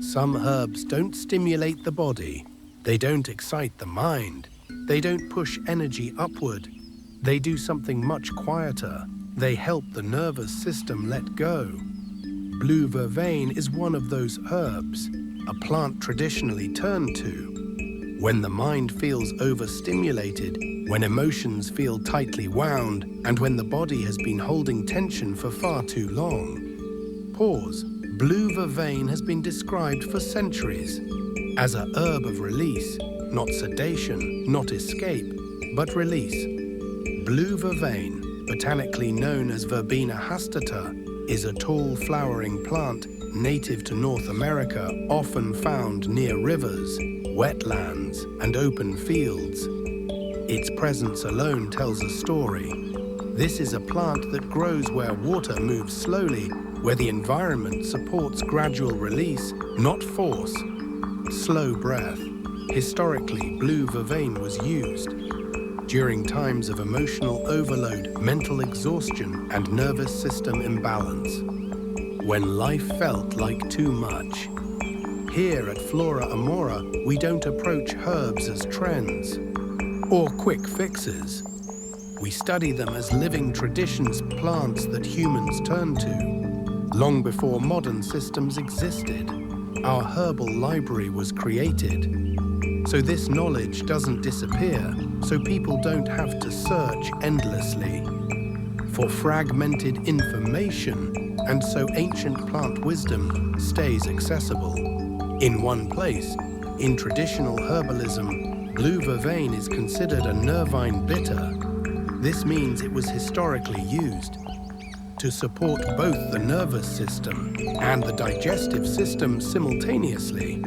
Some herbs don't stimulate the body. They don't excite the mind. They don't push energy upward. They do something much quieter. They help the nervous system let go. Blue Vervain is one of those herbs, a plant traditionally turned to. When the mind feels overstimulated, when emotions feel tightly wound, and when the body has been holding tension for far too long. Pause. Blue Vervain has been described for centuries as a herb of release, not sedation, not escape, but release. Blue Vervain, botanically known as Verbena hastata, is a tall flowering plant native to North America, often found near rivers, wetlands, and open fields. Its presence alone tells a story. This is a plant that grows where water moves slowly, where the environment supports gradual release, not force. Slow breath. Historically, Blue Vervain was used during times of emotional overload, mental exhaustion, and nervous system imbalance. When life felt like too much. Here at Flora Amora, we don't approach herbs as trends or quick fixes. We study them as living traditions, plants that humans turn to. Long before modern systems existed, our herbal library was created. So this knowledge doesn't disappear, so people don't have to search endlessly for fragmented information, and so ancient plant wisdom stays accessible. In one place, in traditional herbalism, Blue Vervain is considered a nervine bitter. This means it was historically used to support both the nervous system and the digestive system simultaneously.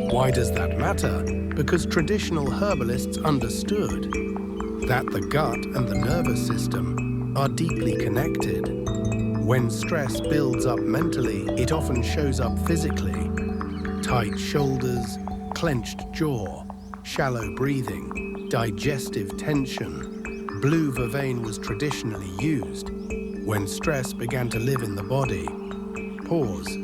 Why does that matter? Because traditional herbalists understood that the gut and the nervous system are deeply connected. When stress builds up mentally, it often shows up physically. Tight shoulders, clenched jaw, shallow breathing, digestive tension. Blue Vervain was traditionally used when stress began to live in the body. Pause.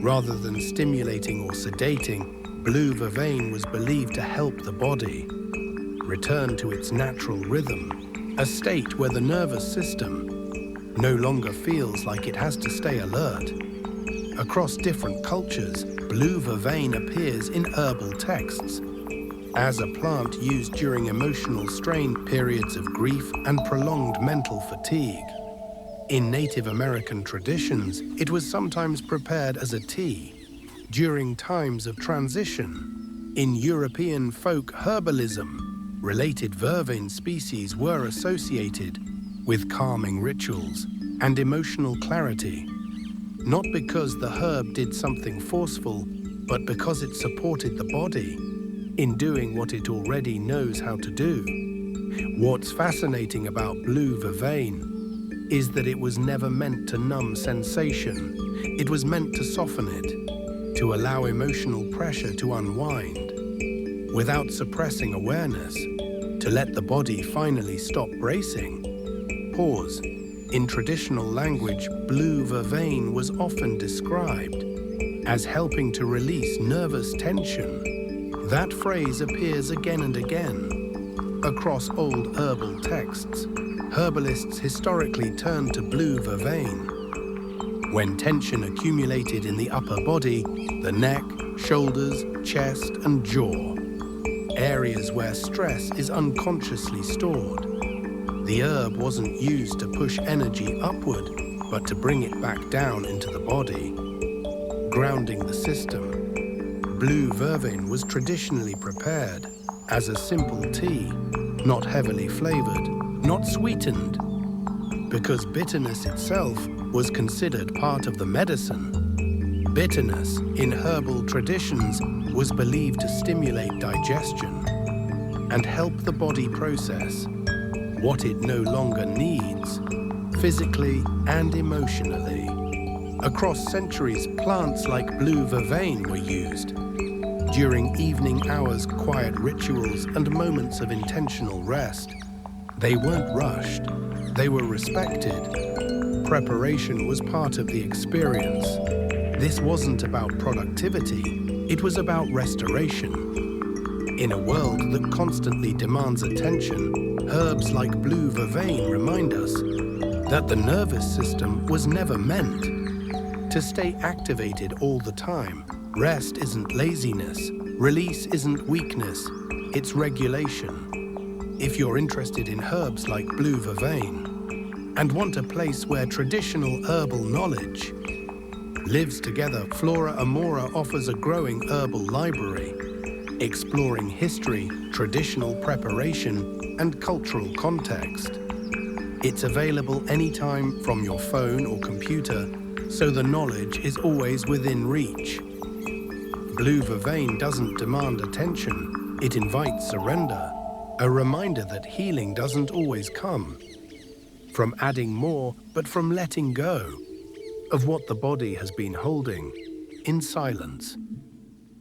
Rather than stimulating or sedating, Blue Vervain was believed to help the body return to its natural rhythm, a state where the nervous system no longer feels like it has to stay alert. Across different cultures, Blue Vervain appears in herbal texts as a plant used during emotional strain, periods of grief, and prolonged mental fatigue. In Native American traditions, it was sometimes prepared as a tea during times of transition. In European folk herbalism, related vervain species were associated with calming rituals and emotional clarity, not because the herb did something forceful, but because it supported the body in doing what it already knows how to do. What's fascinating about Blue Vervain is that it was never meant to numb sensation. It was meant to soften it, to allow emotional pressure to unwind, without suppressing awareness, to let the body finally stop bracing. Pause. In traditional language, Blue Vervain was often described as helping to release nervous tension. That phrase appears again and again across old herbal texts. Herbalists historically turned to Blue Vervain when tension accumulated in the upper body, the neck, shoulders, chest, and jaw, areas where stress is unconsciously stored. The herb wasn't used to push energy upward, but to bring it back down into the body, grounding the system. Blue Vervain was traditionally prepared as a simple tea, not heavily flavored, not sweetened, because bitterness itself was considered part of the medicine. Bitterness in herbal traditions was believed to stimulate digestion and help the body process what it no longer needs, physically and emotionally. Across centuries, plants like Blue Vervain were used during evening hours, quiet rituals, and moments of intentional rest. They weren't rushed, they were respected. Preparation was part of the experience. This wasn't about productivity, it was about restoration. In a world that constantly demands attention, herbs like Blue Vervain remind us that the nervous system was never meant to stay activated all the time. Rest isn't laziness, release isn't weakness, it's regulation. If you're interested in herbs like Blue Vervain and want a place where traditional herbal knowledge lives together, Flora Amora offers a growing herbal library, exploring history, traditional preparation, and cultural context. It's available anytime from your phone or computer, so the knowledge is always within reach. Blue Vervain doesn't demand attention, it invites surrender, a reminder that healing doesn't always come from adding more, but from letting go of what the body has been holding in silence.